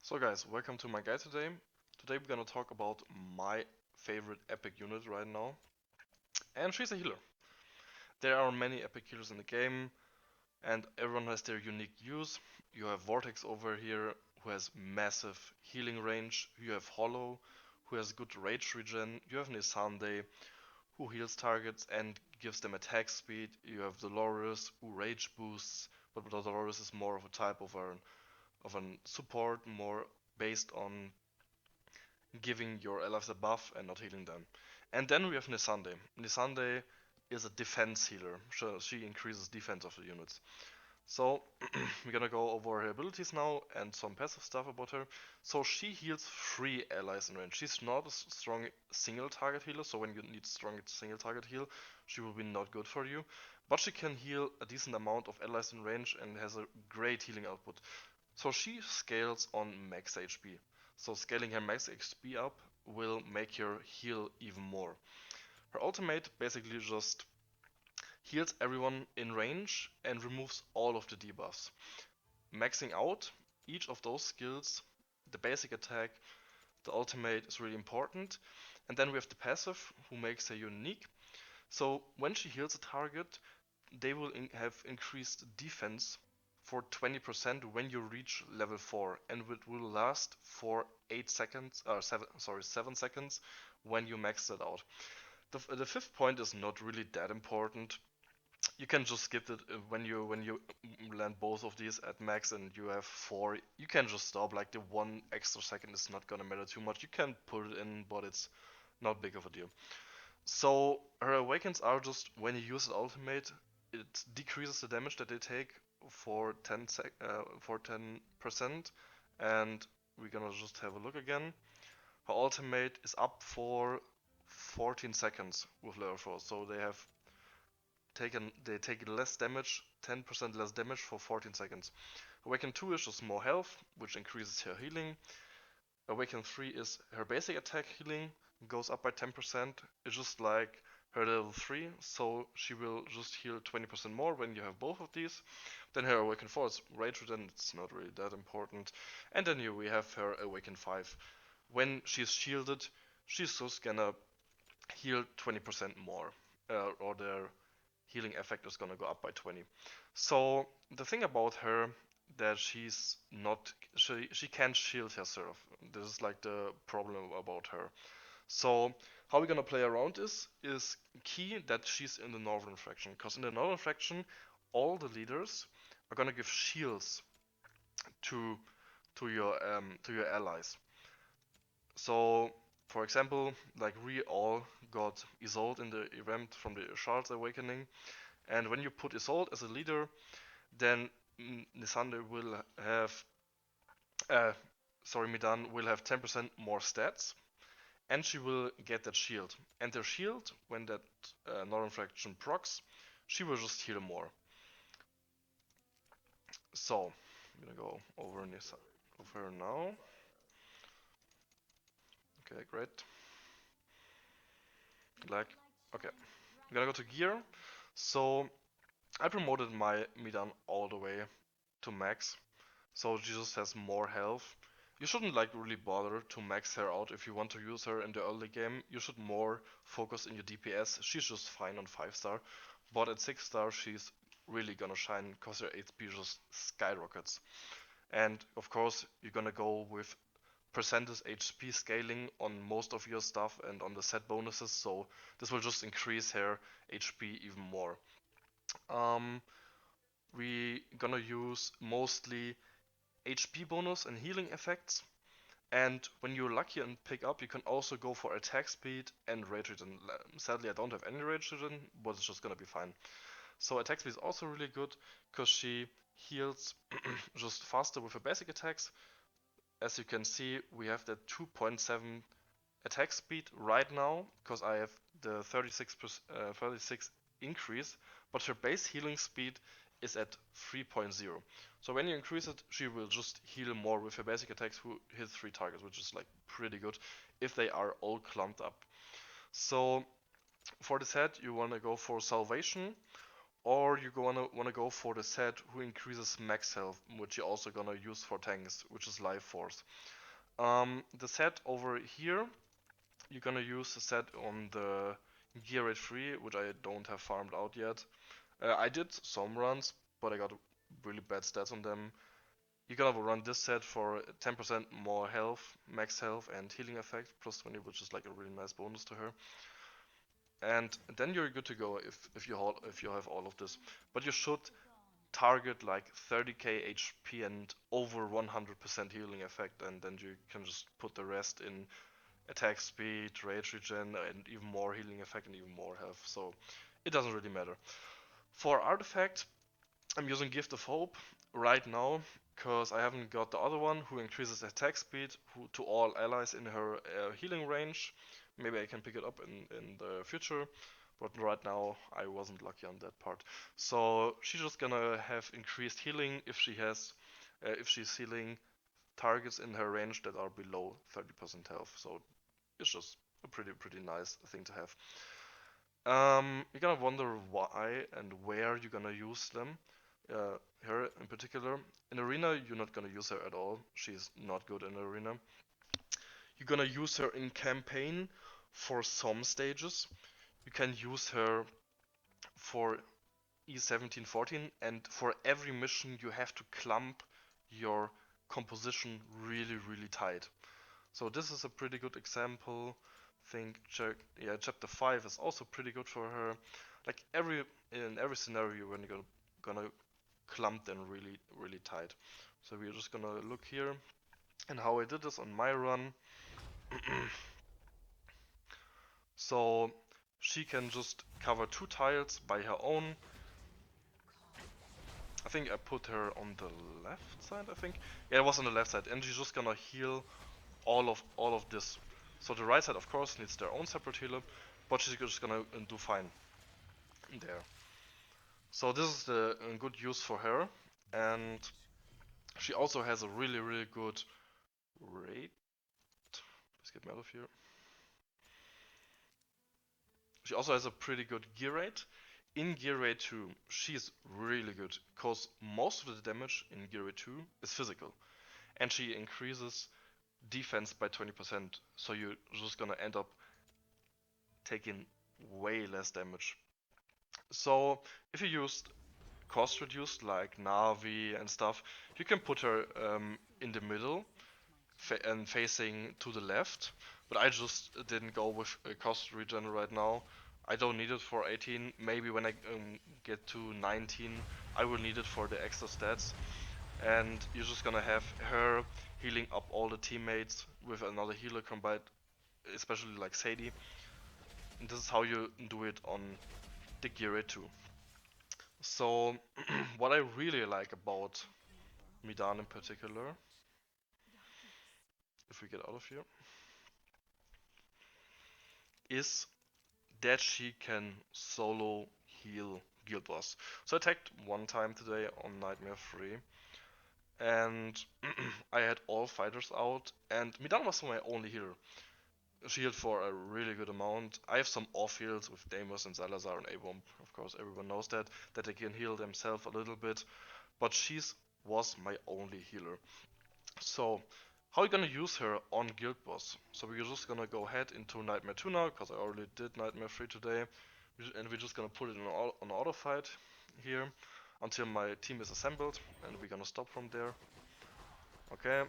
So guys, welcome to my guide today. Today we're gonna talk about my favorite epic unit right now. And she's a healer. There are many epic healers in the game and everyone has their unique use. You have Vortex over here who has massive healing range. You have Hollow who has good rage regen. You have Nisande who heals targets and gives them attack speed. You have Dolores who rage boosts, but Dolores is more of a type of an support, more based on giving your allies a buff and not healing them. And then we have Nisande. Nisande is a defense healer. She increases defense of the units. So we're gonna go over her abilities now and some passive stuff about her. So she heals 3 allies in range. She's not a strong single target healer, so when you need strong single target heal, she will be not good for you. But she can heal a decent amount of allies in range and has a great healing output. So she scales on max HP. So scaling her max HP up will make her heal even more. Her ultimate basically just heals everyone in range and removes all of the debuffs. Maxing out each of those skills, the basic attack, the ultimate is really important. And then we have the passive, who makes her unique. So when she heals a target, they will have increased defense for 20% when you reach level 4, and it will last for 8 seconds, 7 seconds when you max it out. The fifth point is not really that important. You can just skip it when you land both of these at max and you have 4. You can just stop. Like the 1 extra second is not gonna matter too much. You can put it in, but it's not big of a deal. So her awakens are just when you use the ultimate, it decreases the damage that they take for 10%, and we're gonna just have a look again. Her ultimate is up for 14 seconds with level 4, so they take less damage, 10% less damage for 14 seconds. Awaken 2 is just more health, which increases her healing. Awaken 3 is her basic attack healing, goes up by 10%. It's just like her level 3, so she will just heal 20% more when you have both of these. Then her Awaken 4 is Rage Regen, it's not really that important. And then here we have her Awaken 5. When she's shielded, she's just gonna heal 20% more, or their healing effect is gonna go up by 20. So the thing about her that she's not she can't shield herself. This is like the problem about her. So how we're gonna play around this is key that she's in the northern faction, because in the northern faction all the leaders are gonna give shields to to your allies. So for example, like we all got Isolde in the event from the Charles Awakening, and when you put Isolde as a leader, then Nisande will have, uh, Midan will have 10% more stats, and she will get that shield. And their shield, when that Northern Faction procs, she will just heal more. So, I'm gonna go over her now. Okay, great. Like, okay, I'm gonna go to gear. So, I promoted my Midan all the way to max. So she just has more health. You shouldn't like really bother to max her out if you want to use her in the early game. You should more focus in your DPS. She's just fine on 5 star, but at 6 star she's really gonna shine because her HP just skyrockets. And of course you're gonna go with percentage HP scaling on most of your stuff and on the set bonuses, so this will just increase her HP even more. Um, we gonna use mostly HP bonus and healing effects. And when you're lucky and pick up, you can also go for attack speed and rage regen. Sadly, I don't have any rage regen, but it's just gonna be fine. So attack speed is also really good because she heals just faster with her basic attacks. As you can see, we have the 2.7 attack speed right now because I have the 36 increase, but her base healing speed is at 3.0. So when you increase it, she will just heal more with her basic attacks who hit 3 targets, which is like pretty good if they are all clumped up. So for this head, you want to go for Salvation, or you wanna go for the set who increases max health, which you're also gonna use for tanks, which is Life Force. The set over here, you're gonna use the set on the Gear Rate 3, which I don't have farmed out yet. I did some runs, but I got really bad stats on them. You're gonna run this set for 10% more health, max health, and healing effect, plus 20, which is like a really nice bonus to her. And then you're good to go if you have all of this. But you should target like 30k HP and over 100% healing effect, and then you can just put the rest in attack speed, rage regen, and even more healing effect and even more health. So it doesn't really matter. For artifact, I'm using Gift of Hope right now because I haven't got the other one who increases attack speed to all allies in her healing range. Maybe I can pick it up in the future, but right now I wasn't lucky on that part. So she's just gonna have increased healing if she's healing targets in her range that are below 30% health. So it's just a pretty nice thing to have. You're gonna wonder why and where you're gonna use them. Her in particular. In arena, you're not gonna use her at all. She's not good in arena. You're gonna use her in campaign for some stages. You can use her for E17-14, and for every mission you have to clump your composition really tight. So this is a pretty good example. Think chapter 5 is also pretty good for her. Like in every scenario when you're gonna clump them really tight. So we're just gonna look here and how I did this on my run. So she can just cover 2 tiles by her own. I think I put her on the left side, I think. Yeah, it was on the left side, and she's just gonna heal all of this. So the right side, of course, needs their own separate healer, but she's just gonna do fine there. So this is the good use for her, and she also has a really good rate. Let's get me out of here. She also has a pretty good gear rate. In Gear Rate 2, she's really good, because most of the damage in Gear Rate 2 is physical, and she increases defense by 20%, so you're just gonna end up taking way less damage. So if you used cost reduced like Navi and stuff, you can put her in the middle and facing to the left, but I just didn't go with a cost regen right now. I don't need it for 18, maybe when I get to 19 I will need it for the extra stats, and you're just gonna have her healing up all the teammates with another healer combined, especially like Sadie. And this is how you do it on the Gear 2. So what I really like about Midan in particular, if we get out of here, is that she can solo heal Guild Boss. So I attacked one time today on Nightmare 3, and I had all fighters out, and Midan was my only healer. She healed for a really good amount. I have some off heals with Deimos and Salazar and A-Bomb, of course everyone knows that they can heal themselves a little bit, but she's was my only healer. So how are you gonna use her on Guild Boss? So we're just gonna go ahead into Nightmare 2 now, because I already did Nightmare 3 today, and we're just gonna put it on auto fight here until my team is assembled, and we're gonna stop from there. Okay.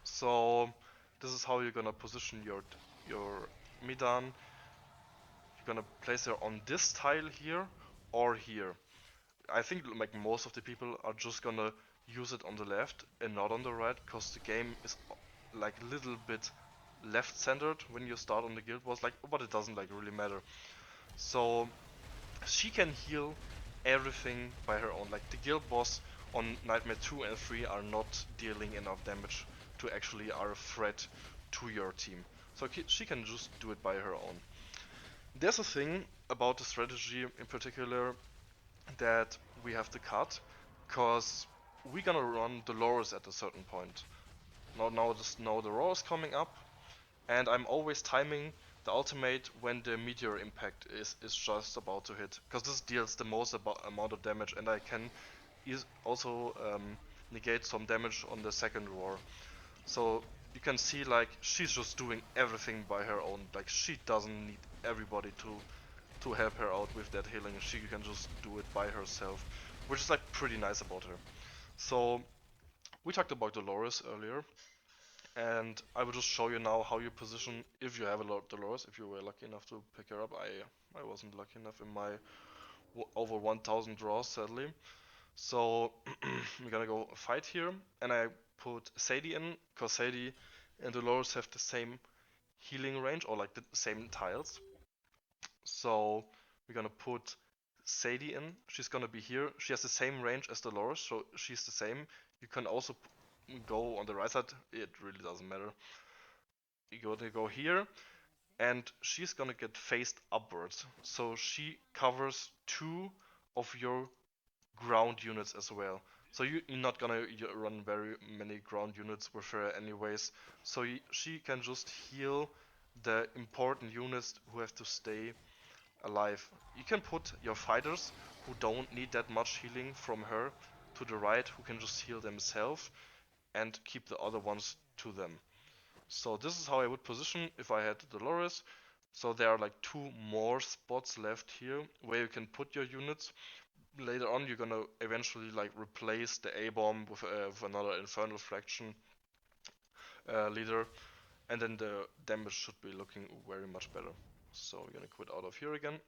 So this is how you're gonna position your Midan. You're gonna place her on this tile here or here. I think like most of the people are just gonna use it on the left and not on the right, because the game is like a little bit left-centered when you start on the guild boss, like, but it doesn't like really matter. So she can heal everything by her own. Like the guild boss on Nightmare 2 and 3 are not dealing enough damage to actually are a threat to your team. So she can just do it by her own. There's a thing about the strategy in particular that we have to cut, because we're gonna run Dolores at a certain point. Now the roar is coming up, and I'm always timing the ultimate when the meteor impact is just about to hit, because this deals the most amount of damage, and I can also negate some damage on the second roar. So you can see like she's just doing everything by her own. Like she doesn't need everybody to help her out with that healing. She can just do it by herself, which is like pretty nice about her. So we talked about Dolores earlier, and I will just show you now how you position if you have a lot of Dolores. If you were lucky enough to pick her up, I wasn't lucky enough in my over 1,000 draws sadly. So we're gonna go fight here, and I put Sadie in because Sadie and Dolores have the same healing range or like the same tiles. So we're gonna put Sadie in. She's gonna be here. She has the same range as Dolores, so she's the same. You can also go on the right side. It really doesn't matter. You're gonna go here, and she's gonna get faced upwards. So she covers two of your ground units as well. So you're not gonna run very many ground units with her anyways. So she can just heal the important units who have to stay alive. You can put your fighters who don't need that much healing from her to the right, who can just heal themselves and keep the other ones to them. So this is how I would position if I had Dolores. So there are like two more spots left here where you can put your units. Later on, you're gonna eventually like replace the A-bomb with another Infernal Fraction leader, and then the damage should be looking very much better. So we're gonna quit out of here again.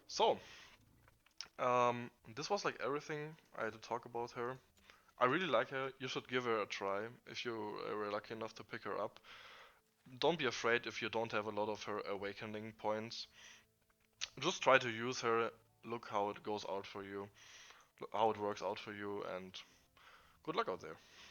So this was like everything I had to talk about her. I really like her. You should give her a try if you were lucky enough to pick her up. Don't be afraid if you don't have a lot of her awakening points. Just try to use her. Look how it goes out for you, how it works out for you, and good luck out there.